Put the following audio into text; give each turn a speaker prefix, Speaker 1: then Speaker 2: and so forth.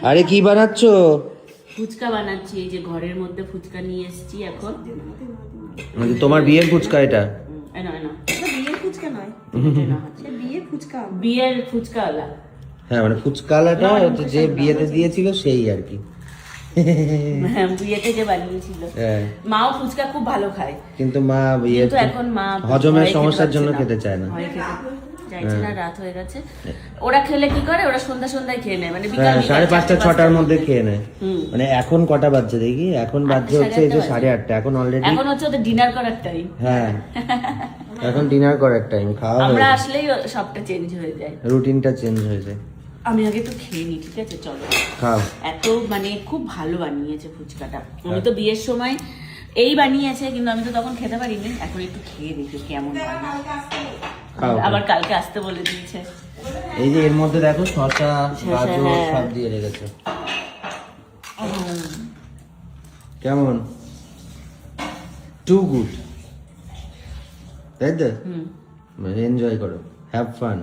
Speaker 1: আরে কি বানাচ্ছ?
Speaker 2: ফুচকা বানাচ্ছি, এই যে ঘরের মধ্যে ফুচকা নিয়ে এসেছি এখন।
Speaker 1: মানে তোমার বিয়ের ফুচকা এটা?
Speaker 2: এনো এনো,
Speaker 3: বিয়ের ফুচকা নয়, সে বিয়ের ফুচকা,
Speaker 2: বিয়ের ফুচকাওয়ালা।
Speaker 1: হ্যাঁ মানে ফুচকালাটা যে বিয়েতে দিয়েছিল সেই আর কি।
Speaker 2: হ্যাঁ, বিয়েতে যে বানিয়েছিল।
Speaker 1: হ্যাঁ।
Speaker 2: মাও ফুচকা খুব ভালো খায়,
Speaker 1: কিন্তু মা
Speaker 2: কিন্তু এখন মা
Speaker 1: হজমের
Speaker 2: ভয়ে
Speaker 1: সমস্যার
Speaker 2: খেতে
Speaker 1: জন্য
Speaker 2: পারছে
Speaker 1: খেতে চায় না।
Speaker 2: ভয়ে খেতে চাইছে না, রাত হয়ে গেছে। ওরা খেলে কি করে, ওরা সন্ধ্যায় খেয়ে নেয়, মানে বিকাল
Speaker 1: হ্যাঁ,
Speaker 2: বিকাল
Speaker 1: 5:30 6টার মধ্যে খেয়ে নেয়।
Speaker 2: হুম।
Speaker 1: মানে এখন কটা বাজছে দেখি, এখন বাজছে হচ্ছে এই যে 8:30। এখন অলরেডি
Speaker 2: এখন হচ্ছে ওদের ডিনার করার টাইম।
Speaker 1: হ্যাঁ এখন ডিনার করার টাইম, খাওয়া
Speaker 2: আমরা
Speaker 1: হয়ে
Speaker 2: আসলেই সবটা চেঞ্জ হয়ে যায়,
Speaker 1: রুটিনটা চেঞ্জ হয়ে যায়।
Speaker 2: আমি আগে একটু খেয়ে নিই, ঠিক আছে? চলো।
Speaker 1: খাও।
Speaker 2: এত মানে খুব ভালো বানিয়েছে ফুচকাটা। আমি তো বিয়ের সময় এই বানিয়েছে, কিন্তু আমি তো তখন খেতে পারিনি। এখন একটু খেয়ে দেখি কেমন বানায়।
Speaker 1: খাও।
Speaker 2: আবার কালকে আসতে বলে দিয়েছে।
Speaker 1: এই যে এর মধ্যে দেখো শসা গাজর
Speaker 2: হ্যাঁ।
Speaker 1: সব দিয়ে রেখেছে। কেমন? টু গুড, তাই তো? এনজয় করো, হ্যাভ ফান।